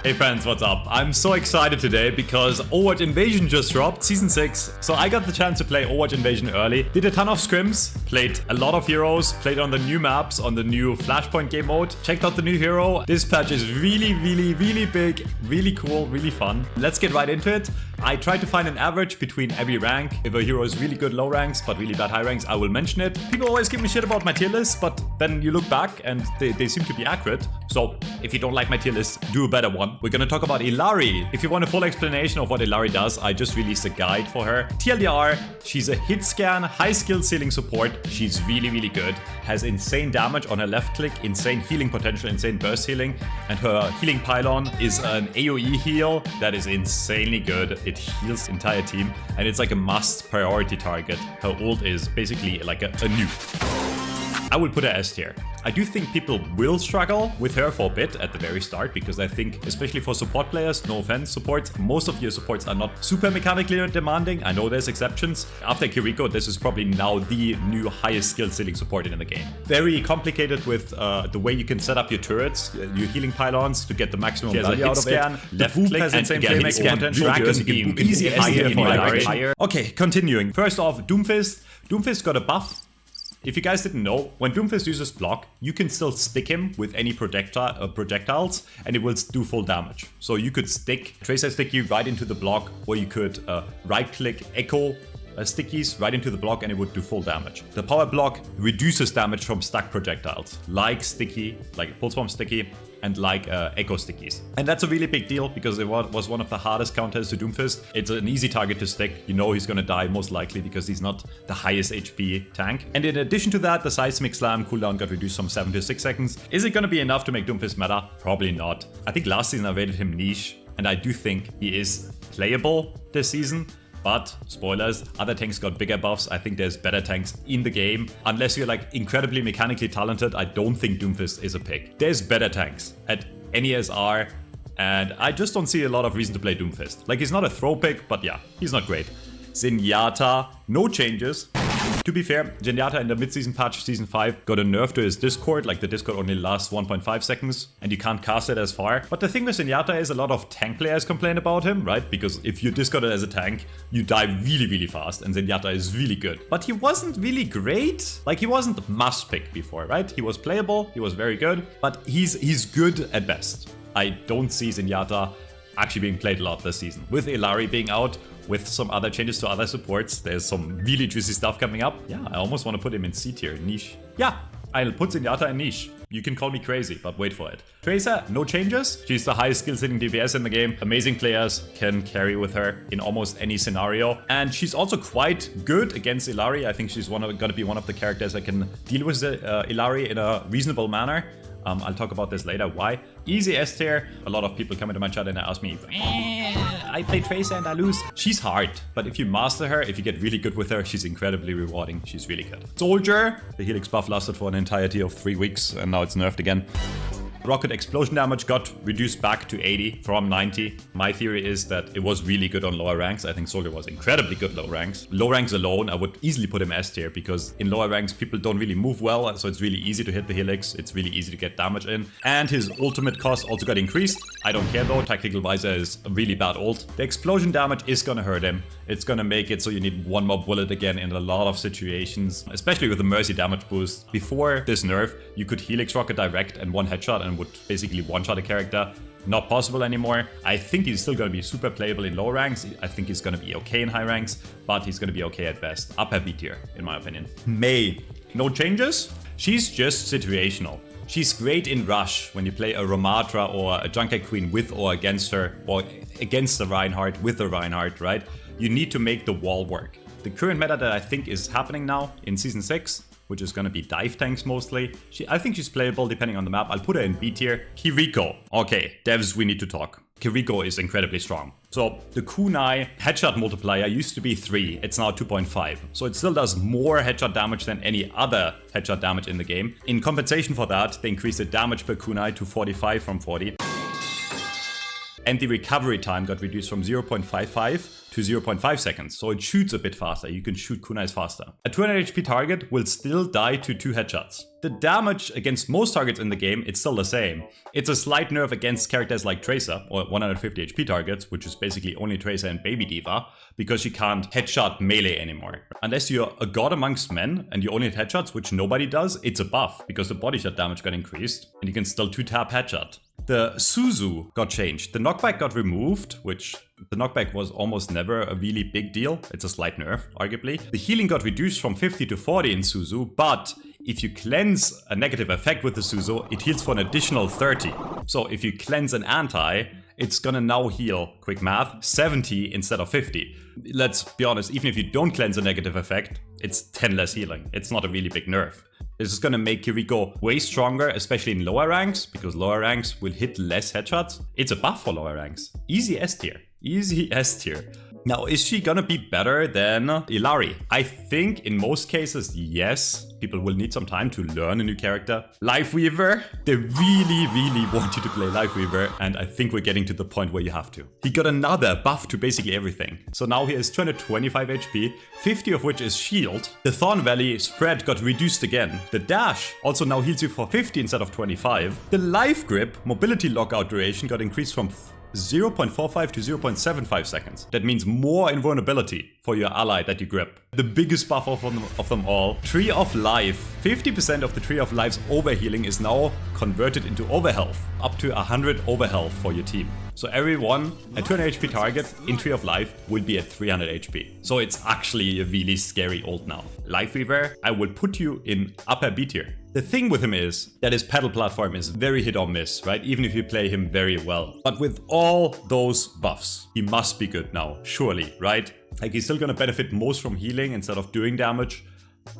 Hey friends, what's up? I'm so excited today because Overwatch Invasion just dropped, Season 6. So I got the chance to play Overwatch Invasion early. Did a ton of scrims, played a lot of heroes, played on the new maps, on the new Flashpoint game mode. Checked out the new hero. This patch is really big, really cool, really fun. Let's get right into it. I tried to find an average between every rank. If a hero is really good low ranks, but really bad high ranks, I will mention it. People always give me shit about my tier list, but then you look back and they seem to be accurate. So if you don't like my tier list, do a better one. We're gonna talk about Illari. If you want a full explanation of what Illari does, I just released a guide for her. TLDR, she's a hit scan, high skill ceiling support. She's really good. Has insane damage on her left click, insane healing potential, insane burst healing. And her healing pylon is an AoE heal that is insanely good. It heals the entire team and it's like a must priority target. Her ult is basically like a nuke. I would put her S tier. I do think people will struggle with her for a bit at the very start because I think, especially for support players, no offense supports, most of your supports are not super mechanically demanding. I know there's exceptions. After Kiriko, this is probably now the new highest skill ceiling support in the game. Very complicated with the way you can set up your turrets, your healing pylons to get the maximum value out of it. Left click has insane playmaking potential. Dragon beam, easy higher. Okay, continuing. First off, Doomfist. Doomfist got a buff. If you guys didn't know, when Doomfist uses block, you can still stick him with any projectiles and it will do full damage. So you could Tracer stick you right into the block, or you could right click echo stickies right into the block and it would do full damage. The power block reduces damage from stuck projectiles, like sticky, like pulse bomb sticky, and like echo stickies. And that's a really big deal because it was one of the hardest counters to Doomfist. It's an easy target to stick. You know he's gonna die most likely because he's not the highest HP tank. And in addition to that, the seismic slam cooldown got reduced from 7 to 6 seconds. Is it gonna be enough to make Doomfist meta? Probably not. I think last season I rated him niche, and I do think he is playable this season. But, spoilers, other tanks got bigger buffs. I think there's better tanks in the game. Unless you're like incredibly mechanically talented, I don't think Doomfist is a pick. There's better tanks at any SR, and I just don't see a lot of reason to play Doomfist. Like, he's not a throw pick, but yeah, he's not great. Zenyatta, no changes. To be fair, Zenyatta in the mid-season patch, Season 5, got a nerf to his Discord, like the Discord only lasts 1.5 seconds, and you can't cast it as far. But the thing with Zenyatta is a lot of tank players complain about him, right? Because if you Discord it as a tank, you die really fast, and Zenyatta is really good. But he wasn't really great. Like, he wasn't must-pick before, right? He was playable, he was very good, but he's good at best. I don't see Zenyatta actually being played a lot this season. With Illari being out, with some other changes to other supports, there's some really juicy stuff coming up. Yeah, I almost want to put him in C tier, niche. Yeah, I'll put Zenyatta in niche. You can call me crazy, but wait for it. Tracer, no changes. She's the highest skill sitting DPS in the game. Amazing players can carry with her in almost any scenario. And she's also quite good against Illari. I think she's gonna be one of the characters that can deal with Illari in a reasonable manner. I'll talk about this later. Why? Easy S tier. A lot of people come into my chat and they ask me, I play Tracer and I lose. She's hard, but if you master her, if you get really good with her, she's incredibly rewarding. She's really good. Soldier. The Helix buff lasted for an entirety of 3 weeks and now it's nerfed again. Rocket explosion damage got reduced back to 80 from 90. My theory is that it was really good on lower ranks. I think Soldier was incredibly good low ranks. Low ranks alone, I would easily put him S tier because in lower ranks, people don't really move well. So it's really easy to hit the Helix. It's really easy to get damage in. And his ultimate cost also got increased. I don't care though. Tactical Visor is a really bad ult. The explosion damage is gonna hurt him. It's gonna make it so you need one more bullet again in a lot of situations, especially with the Mercy damage boost. Before this nerf, you could Helix Rocket direct and one headshot and would basically one-shot a character. Not possible anymore. I think he's still going to be super playable in low ranks. I think he's going to be okay in high ranks, but he's going to be okay at best. Upper B tier, in my opinion. Mei, no changes. She's just situational. She's great in rush when you play a Ramattra or a Junkerqueen with or against her, or against the Reinhardt with the Reinhardt, right? You need to make the wall work. The current meta that I think is happening now in Season 6, which is going to be dive tanks mostly. I think she's playable depending on the map. I'll put her in B tier. Kiriko. Okay, devs, we need to talk. Kiriko is incredibly strong. So the kunai headshot multiplier used to be 3. It's now 2.5. So it still does more headshot damage than any other headshot damage in the game. In compensation for that, they increased the damage per kunai to 45 from 40. And the recovery time got reduced from 0.55 to to 0.5 seconds. So it shoots a bit faster. You can shoot kunais faster. A 200 HP target will still die to 2 headshots. The damage against most targets in the game, it's still the same. It's a slight nerf against characters like Tracer, or 150 HP targets, which is basically only Tracer and Baby Diva, because you can't headshot melee anymore. Unless you're a god amongst men and you only hit headshots, which nobody does, it's a buff, because the body shot damage got increased, and you can still 2-tap headshot. The Suzu got changed. The knockback got removed, which the knockback was almost never a really big deal. It's a slight nerf, arguably. The healing got reduced from 50 to 40 in Suzu, but if you cleanse a negative effect with the Suzu, it heals for an additional 30. So if you cleanse an anti, it's gonna now heal, quick math, 70 instead of 50. Let's be honest, even if you don't cleanse a negative effect, it's 10 less healing. It's not a really big nerf. This is gonna make Kiriko way stronger, especially in lower ranks, because lower ranks will hit less headshots. It's a buff for lower ranks. Easy S tier. Easy S tier. Now, is she gonna be better than Illari? I think in most cases, yes. People will need some time to learn a new character. Lifeweaver, they really want you to play Lifeweaver, and I think we're getting to the point where you have to. He got another buff to basically everything. So now he has 225 HP, 50 of which is shield. The Thorn Valley spread got reduced again. The dash also now heals you for 50 instead of 25. The life grip mobility lockout duration got increased from 0.45 to 0.75 seconds. That means more invulnerability for your ally that you grip. The biggest buff of them all. Tree of Life. 50% of the Tree of Life's overhealing is now converted into overhealth. Up to 100 overhealth for your team. So everyone at 200 HP target in Tree of Life will be at 300 HP. So it's actually a really scary ult now. Lifeweaver, I will put you in upper B tier. The thing with him is that his pedal platform is very hit or miss, right? Even if you play him very well. But with all those buffs, he must be good now, surely, right? Like, he's still gonna benefit most from healing instead of doing damage,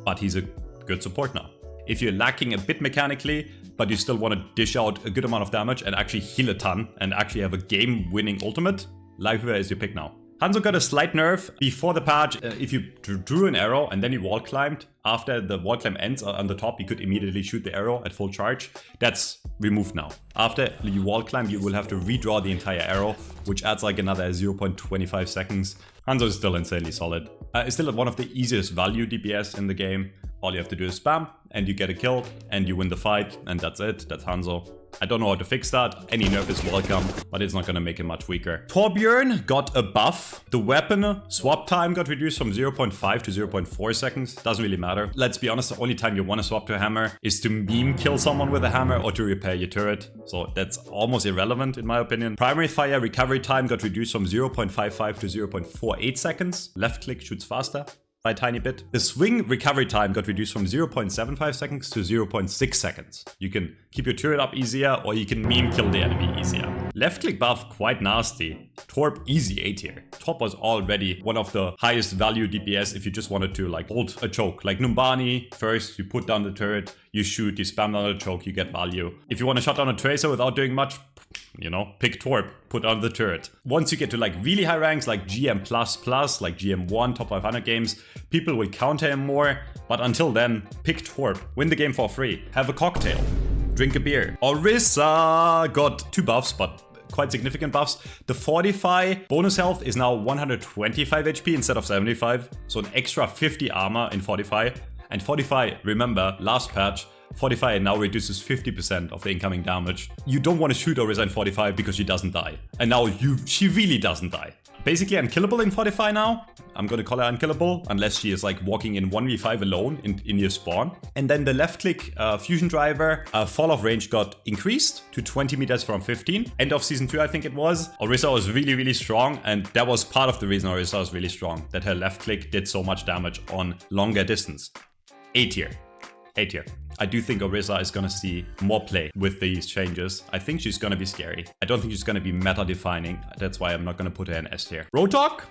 but he's a good support now. If you're lacking a bit mechanically, but you still want to dish out a good amount of damage and actually heal a ton and actually have a game-winning ultimate, Lifeweaver is your pick now. Hanzo got a slight nerf before the patch. If you drew an arrow and then you wall climbed, after the wall climb ends on the top, you could immediately shoot the arrow at full charge. That's removed now. After you wall climb, you will have to redraw the entire arrow, which adds like another 0.25 seconds. Hanzo is still insanely solid. It's still one of the easiest value DPS in the game. All you have to do is spam, and you get a kill, and you win the fight, and that's it. That's Hanzo. I don't know how to fix that. Any nerf is welcome, but it's not gonna make it much weaker. Torbjourn got a buff. The weapon swap time got reduced from 0.5 to 0.4 seconds. Doesn't really matter. Let's be honest, the only time you want to swap to a hammer is to meme kill someone with a hammer or to repair your turret. So that's almost irrelevant in my opinion. Primary fire recovery time got reduced from 0.55 to 0.48 seconds. Left click shoots faster by a tiny bit. The swing recovery time got reduced from 0.75 seconds to 0.6 seconds. You can keep your turret up easier, or you can meme kill the enemy easier. Left click buff, quite nasty. Torb, easy A tier. Torb was already one of the highest value DPS if you just wanted to like hold a choke. Like Numbani, first you put down the turret, you shoot, you spam down the choke, you get value. If you want to shut down a Tracer without doing much, you know, pick Torb, put on the turret. Once you get to like really high ranks like GM++, like GM1, top 500 games, people will counter him more. But until then, pick Torb, win the game for free, have a cocktail, drink a beer. Orisa got 2 buffs, but quite significant buffs. The Fortify bonus health is now 125 HP instead of 75. So an extra 50 armor in Fortify. And Fortify, remember, last patch, Fortify now reduces 50% of the incoming damage. You don't want to shoot Orisa in Fortify because she doesn't die. And now she really doesn't die. Basically unkillable in Fortify now. I'm gonna call her unkillable unless she is like walking in 1v5 alone in your spawn. And then the left click fusion driver fall off range got increased to 20 meters from 15. End of season 2 I think it was. Orisa was really strong, and that was part of the reason Orisa was really strong. That her left click did so much damage on longer distance. A tier. A tier. I do think Orisa is gonna see more play with these changes. I think she's gonna be scary. I don't think she's gonna be meta defining. That's why I'm not gonna put her in S tier. Roadhog?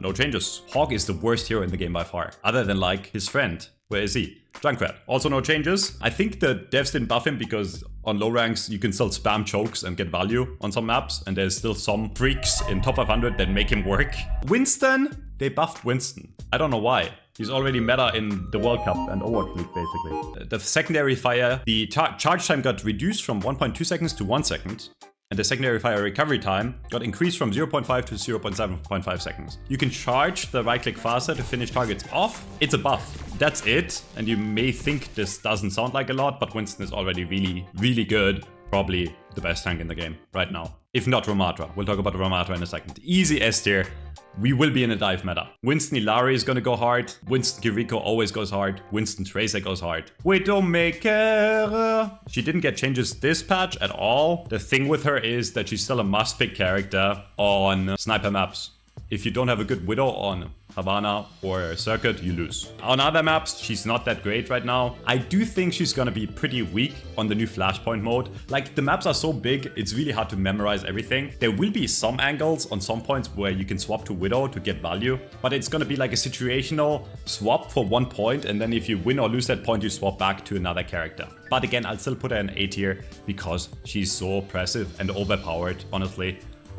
No changes. Hog is the worst hero in the game by far. Other than like his friend. Where is he? Junkrat. Also no changes. I think the devs didn't buff him because on low ranks you can still spam chokes and get value on some maps. And there's still some freaks in top 500 that make him work. Winston? They buffed Winston. I don't know why. He's already meta in the World Cup and Overwatch League, basically. The secondary fire, the charge time got reduced from 1.2 seconds to 1 second. And the secondary fire recovery time got increased from 0.5 to 0.7.5 seconds. You can charge the right click faster to finish targets off. It's a buff. That's it. And you may think this doesn't sound like a lot, but Winston is already really, really good. Probably the best tank in the game right now. If not Ramattra. We'll talk about Ramattra in a second. Easy S tier. We will be in a dive meta. Winston Illari is gonna go hard. Winston Kiriko always goes hard. Winston Tracer goes hard. Widowmaker. She didn't get changes this patch at all. The thing with her is that she's still a must-pick character on sniper maps. If you don't have a good Widow on Havana or Circuit, you lose. On other maps, she's not that great right now. I do think she's gonna be pretty weak on the new Flashpoint mode. Like, the maps are so big, it's really hard to memorize everything. There will be some angles on some points where you can swap to Widow to get value, but it's gonna be like a situational swap for 1 point, and then if you win or lose that point, you swap back to another character. But again, I'll still put her in A tier because she's so oppressive and overpowered, honestly,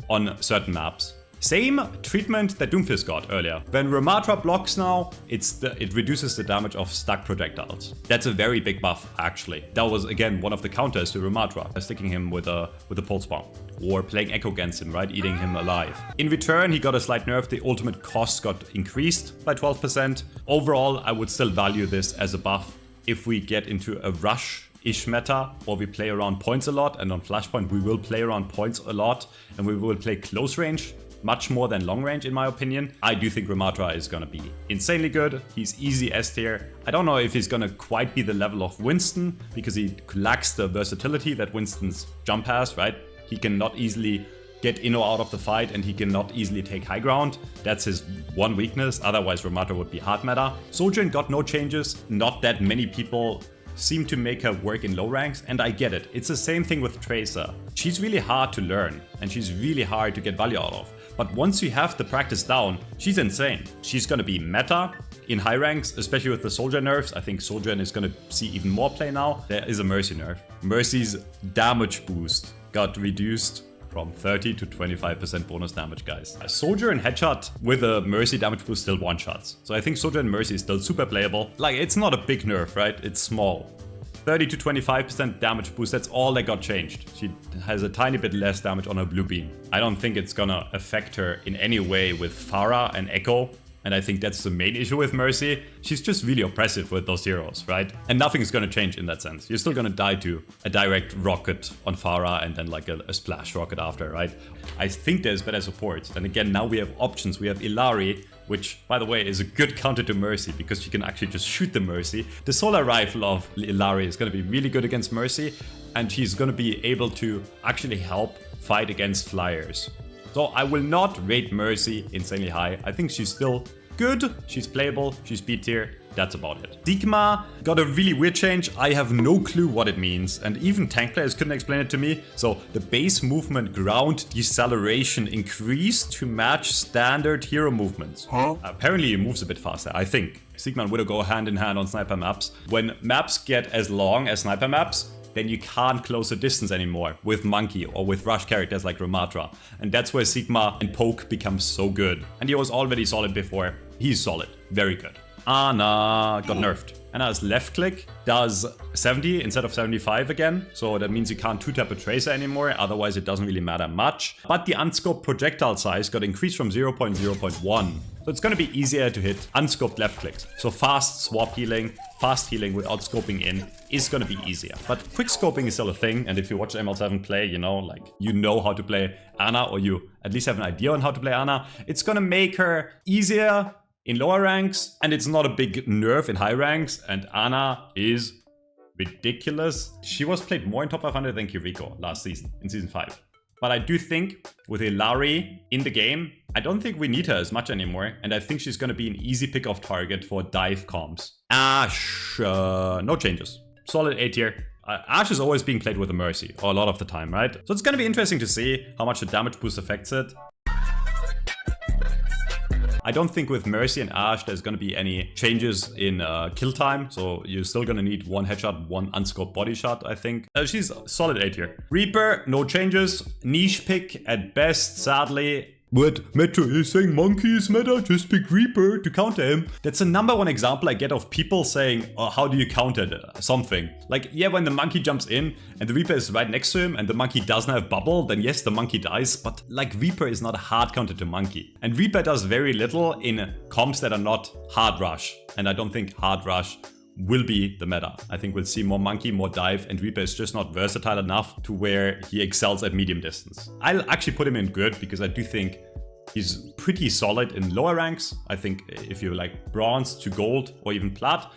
on certain maps. Same treatment that Doomfist got earlier. When Ramattra blocks now, it reduces the damage of stuck projectiles. That's a very big buff, actually. That was, again, one of the counters to Ramattra, sticking him with a pulse bomb. Or playing Echo against him, right? Eating him alive. In return, he got a slight nerf. The ultimate cost got increased by 12%. Overall, I would still value this as a buff. If we get into a rush-ish meta, or we play around points a lot, and on Flashpoint we will play around points a lot, and we will play close range, much more than long range in my opinion. I do think Ramattra is gonna be insanely good. He's easy S tier. I don't know if he's gonna quite be the level of Winston, because he lacks the versatility that Winston's jump has, right? He can not easily get in or out of the fight, and he can not easily take high ground. That's his one weakness. Otherwise, Ramattra would be hard meta. Sojourn got no changes. Not that many people seem to make her work in low ranks, and I get it. It's the same thing with Tracer. She's really hard to learn, and she's really hard to get value out of. But once you have the practice down, she's insane. She's gonna be meta in high ranks, especially with the Soldier nerfs. I think Sojourn is gonna see even more play now. There is a Mercy nerf. Mercy's damage boost got reduced from 30 to 25% bonus damage, guys. A Sojourn headshot with a Mercy damage boost still one-shots. So I think Sojourn Mercy is still super playable. Like, it's not a big nerf, right? It's small. 30 to 25% damage boost, that's all that got changed. She has a tiny bit less damage on her blue beam. I don't think it's gonna affect her in any way with Phara and Echo. And I think that's the main issue with Mercy. She's just really oppressive with those heroes, right? And nothing's gonna change in that sense. You're still gonna die to a direct rocket on Phara and then like a splash rocket after, right? I think there's better supports. And again, now we have options. We have Illari, which, by the way, is a good counter to Mercy because you can actually just shoot the Mercy. The solar rifle of Illari is gonna be really good against Mercy, and she's gonna be able to actually help fight against flyers. So I will not rate Mercy insanely high. I think she's still good, she's playable, she's B tier. That's about it. Sigma got a really weird change. I have no clue what it means, and even tank players couldn't explain it to me. So the base movement ground deceleration increased to match standard hero movements. Apparently it moves a bit faster, I think. Sigma and Widow go hand in hand on sniper maps. When maps get as long as sniper maps, then you can't close the distance anymore with Monkey or with rush characters like Ramattra. And that's where Sigma and Poke become so good. And he was already solid before. He's solid. Very good. Ana got nerfed. Ana's left click does 70 instead of 75 again. So that means you can't two-tap a Tracer anymore. Otherwise, it doesn't really matter much. But the unscoped projectile size got increased from 0.0.1. So it's going to be easier to hit unscoped left clicks. So fast swap healing, fast healing without scoping in is going to be easier. But quick scoping is still a thing. And if you watch ML7 play, you know how to play Ana, or you at least have an idea on how to play Ana. It's going to make her easier in lower ranks, and it's not a big nerf in high ranks, and Ana is ridiculous. She was played more in top 500 than Kiriko last season, in season 5. But I do think with Illari in the game, I don't think we need her as much anymore, and I think she's going to be an easy pick-off target for dive comps. Ashe, no changes. Solid A tier. Ashe is always being played with a Mercy, or a lot of the time, right? So it's going to be interesting to see how much the damage boost affects it. I don't think with Mercy and Ashe there's going to be any changes in kill time. So you're still going to need one headshot, one unscoped body shot, I think. She's solid A tier. Reaper, no changes. Niche pick at best, sadly. But Metro is saying Monkey is meta, just pick Reaper to counter him. That's the #1 example I get of people saying, oh, how do you counter something? Like, yeah, when the Monkey jumps in and the Reaper is right next to him and the Monkey doesn't have bubble, then yes, the Monkey dies, but like Reaper is not a hard counter to Monkey. And Reaper does very little in comps that are not hard rush. And I don't think hard rush will be the meta. I think we'll see more Monkey, more dive, and Reaper is just not versatile enough to where he excels at medium distance. I'll actually put him in good because I do think he's pretty solid in lower ranks. I think if you like bronze to gold or even plat,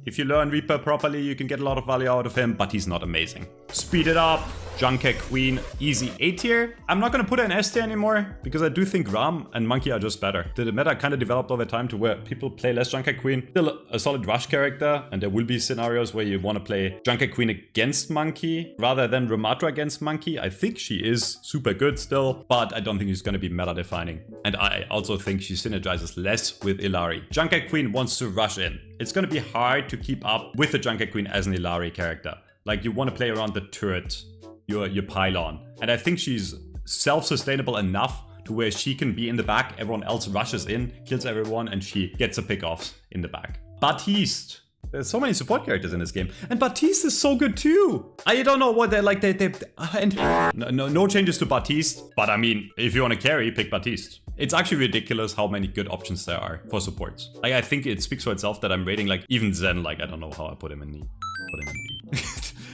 if you learn Reaper properly, you can get a lot of value out of him, but he's not amazing. Speed it up. Junkerqueen, easy A tier. I'm not going to put her in S tier anymore because I do think Ram and Monkey are just better. The meta kind of developed over time to where people play less Junkerqueen. Still a solid rush character, and there will be scenarios where you want to play Junkerqueen against Monkey rather than Ramattra against Monkey. I think she is super good still, but I don't think she's going to be meta defining. And I also think she synergizes less with Illari. Junkerqueen wants to rush in. It's going to be hard to keep up with the Junkerqueen as an Illari character. Like, you want to play around the turret, your pylon. And I think she's self-sustainable enough to where she can be in the back, everyone else rushes in, kills everyone, and she gets the pickoffs in the back. Baptiste. There's so many support characters in this game. And Baptiste is so good too. I don't know what they're like. No changes to Baptiste. But I mean, if you want to carry, pick Baptiste. It's actually ridiculous how many good options there are for supports. Like, I think it speaks for itself that I'm rating like even Zen. Like, I don't know how I put him in B.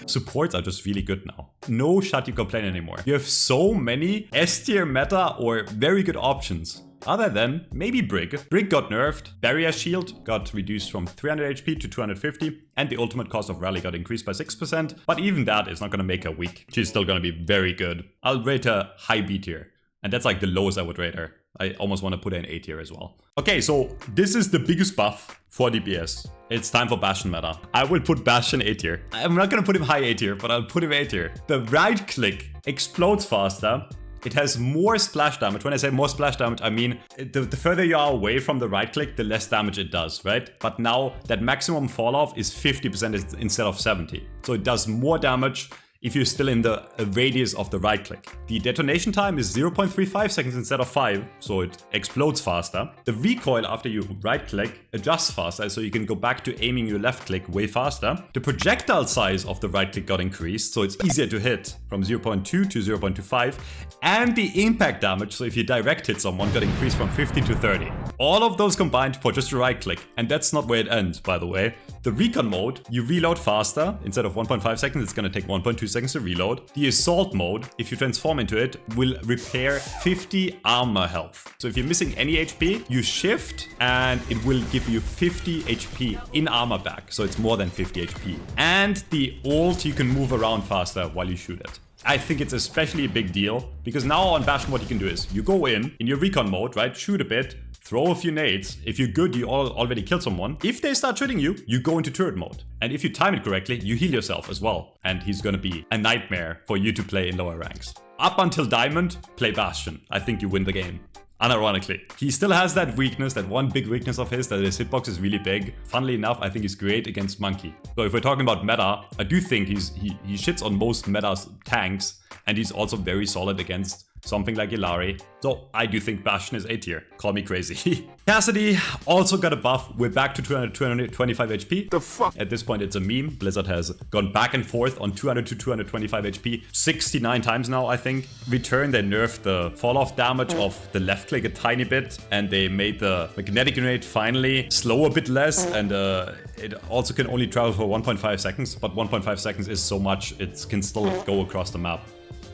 Supports are just really good now. No shut you complain anymore. You have so many S tier meta or very good options. Other than maybe Brig. Brig got nerfed. Barrier shield got reduced from 300 HP to 250. And the ultimate cost of rally got increased by 6%. But even that is not going to make her weak. She's still going to be very good. I'll rate her high B tier. And that's like the lowest I would rate her. I almost want to put her in A tier as well. Okay, so this is the biggest buff for DPS. It's time for Bastion meta. I will put Bastion A tier. I'm not going to put him high A tier, but I'll put him A tier. The right click explodes faster. It has more splash damage. When I say more splash damage, I mean the further you are away from the right click, the less damage it does, right? But now that maximum fall off is 50% instead of 70. So it does more damage if you're still in the radius of the right click. The detonation time is 0.35 seconds instead of 5, so it explodes faster. The recoil after you right click adjusts faster, so you can go back to aiming your left click way faster. The projectile size of the right click got increased, so it's easier to hit from 0.2 to 0.25. And the impact damage, so if you direct hit someone, got increased from 50 to 30. All of those combined for just a right click. And that's not where it ends, by the way. The recon mode, you reload faster. Instead of 1.5 seconds, it's going to take 1.2 seconds to reload. The assault mode, if you transform into it, will repair 50 armor health. So if you're missing any HP, you shift and it will give you 50 HP in armor back. So it's more than 50 HP. And the ult, you can move around faster while you shoot it. I think it's especially a big deal because now on Bastion what you can do is you go in your recon mode, right? Shoot a bit, throw a few nades. If you're good, you already killed someone. If they start shooting you, you go into turret mode. And if you time it correctly, you heal yourself as well. And he's gonna be a nightmare for you to play in lower ranks. Up until Diamond, play Bastion. I think you win the game. Unironically. He still has that weakness, that one big weakness of his, that his hitbox is really big. Funnily enough, I think he's great against Monkey. So if we're talking about meta, I do think he shits on most meta's tanks, and he's also very solid against something like Illari. So I do think Bastion is A tier. Call me crazy. Cassidy also got a buff. We're back to 225 HP. The fuck? At this point, it's a meme. Blizzard has gone back and forth on 200 to 225 HP 69 times now, I think. Return, they nerfed the fall-off damage of the left click a tiny bit, and they made the magnetic grenade finally slow a bit less, and it also can only travel for 1.5 seconds, but 1.5 seconds is so much, it can still go across the map.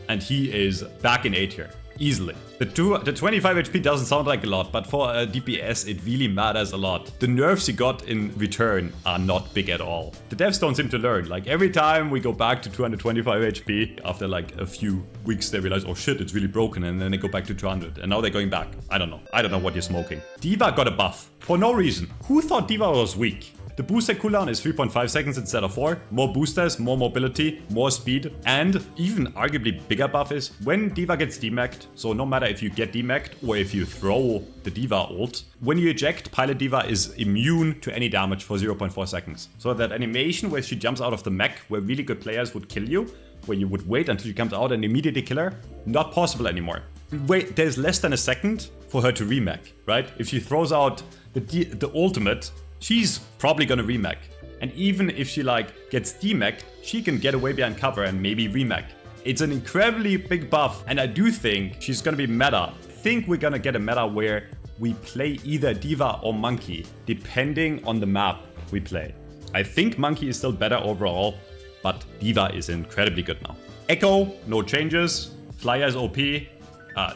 And he is back in A tier, easily. The 25 HP doesn't sound like a lot, but for a DPS, it really matters a lot. The nerfs he got in return are not big at all. The devs don't seem to learn. Like, every time we go back to 225 HP, after like a few weeks, they realize, oh shit, it's really broken, and then they go back to 200, and now they're going back. I don't know. I don't know what you're smoking. D.Va got a buff, for no reason. Who thought D.Va was weak? The booster cooldown is 3.5 seconds instead of 4. More boosters, more mobility, more speed, and even arguably bigger buff is when D.Va gets demacked, so no matter if you get demacked or if you throw the D.Va ult, when you eject, Pilot D.Va is immune to any damage for 0.4 seconds. So that animation where she jumps out of the mech, where really good players would kill you, where you would wait until she comes out and immediately kill her, not possible anymore. wait, there's less than a second for her to remech, right? If she throws out the ultimate, she's probably gonna remech. And even if she like gets demech, she can get away behind cover and maybe remech. It's an incredibly big buff, and I do think she's gonna be meta. I think we're gonna get a meta where we play either Diva or Monkey, depending on the map we play. I think Monkey is still better overall, but Diva is incredibly good now. Echo, no changes. Flyer is OP,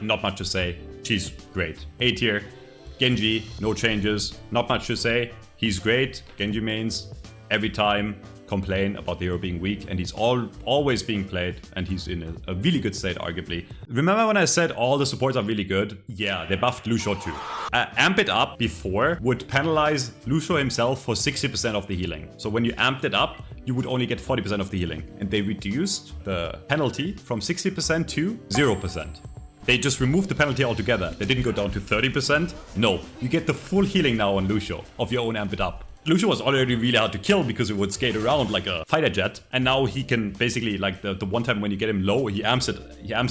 not much to say. She's great. A tier. Genji, no changes. Not much to say. He's great. Genji mains every time complain about the hero being weak, and he's always being played, and he's in a really good state, arguably. Remember when I said all the supports are really good? Yeah, they buffed Lucio too. Amp it up before would penalize Lucio himself for 60% of the healing. So when you amped it up, you would only get 40% of the healing. And they reduced the penalty from 60% to 0%. They just removed the penalty altogether. They didn't go down to 30%. No, you get the full healing now on Lucio of your own amp it up. Lucio was already really hard to kill because he would skate around like a fighter jet. And now he can basically, like the one time when you get him low, he amps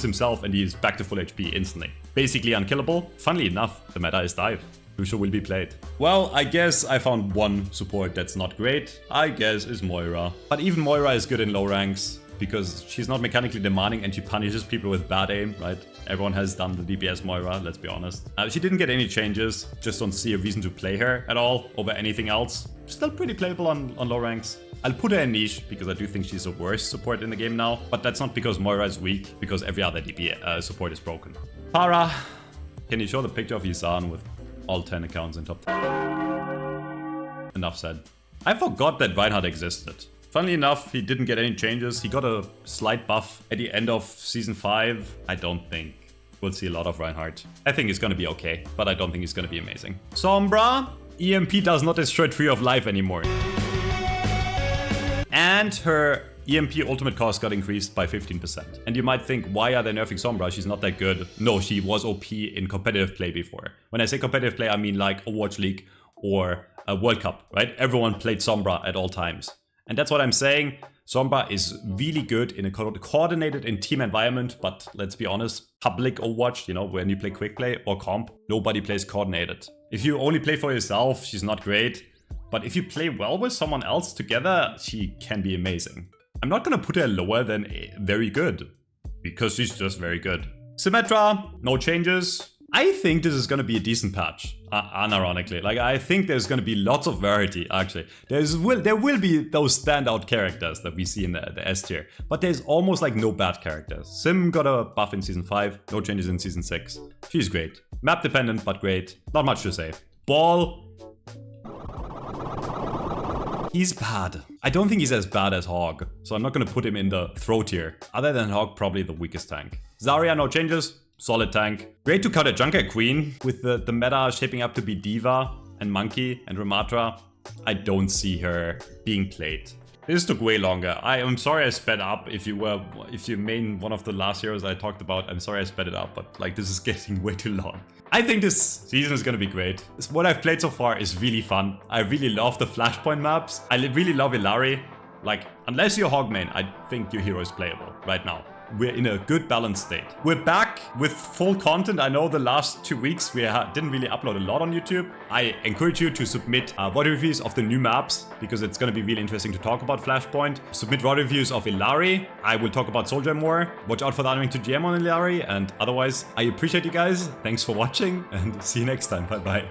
himself and he's back to full HP instantly. Basically unkillable. Funnily enough, the meta is dive. Lucio will be played. Well, I guess I found one support that's not great. I guess is Moira. But even Moira is good in low ranks because she's not mechanically demanding and she punishes people with bad aim, right? Everyone has done the DPS Moira, let's be honest. She didn't get any changes, just don't see a reason to play her at all over anything else. Still pretty playable on low ranks. I'll put her in niche because I do think she's a worse support in the game now, but that's not because Moira is weak, because every other DP support is broken. Phara, can you show the picture of Yisan with all 10 accounts in top 10? Enough said. I forgot that Reinhardt existed. Funnily enough, he didn't get any changes. He got a slight buff at the end of Season 5. I don't think we'll see a lot of Reinhardt. I think he's gonna be okay, but I don't think he's gonna be amazing. Sombra, EMP does not destroy Tree of Life anymore. And her EMP ultimate cost got increased by 15%. And you might think, why are they nerfing Sombra? She's not that good. No, she was OP in competitive play before. When I say competitive play, I mean like Overwatch League or a World Cup, right? Everyone played Sombra at all times. And that's what I'm saying. Sombra is really good in a coordinated and team environment, but let's be honest, public Overwatch, you know, when you play quick play or comp, nobody plays coordinated. If you only play for yourself, she's not great. But if you play well with someone else together, she can be amazing. I'm not gonna put her lower than very good, because she's just very good. Symettra, no changes. I think this is gonna be a decent patch, unironically. Like, I think there's gonna be lots of variety, actually. There will be those standout characters that we see in the S tier, but there's almost like no bad characters. Sim got a buff in Season 5, no changes in Season 6. She's great. Map dependent, but great. Not much to say. Ball, he's bad. I don't think he's as bad as Hog, so I'm not gonna put him in the throw tier. Other than Hog, probably the weakest tank. Zarya, no changes. Solid tank. Great to cut a Junkerqueen with the meta shaping up to be Diva and Monkey and Ramattra. I don't see her being played. This took way longer. I'm sorry I sped up. If you main one of the last heroes I talked about, I'm sorry I sped it up, but like this is getting way too long. I think this season is gonna be great. What I've played so far is really fun. I really love the Flashpoint maps. I really love Illari. Like, unless you're Hog main, I think your hero is playable right now. We're in a good balanced state. We're back with full content. I know the last 2 weeks we didn't really upload a lot on YouTube. I encourage you to submit VOD reviews of the new maps because it's going to be really interesting to talk about Flashpoint. Submit VOD reviews of Illari. I will talk about Sojourn more. Watch out for the unwing to GM on Illari. And otherwise, I appreciate you guys. Thanks for watching and see you next time. Bye bye.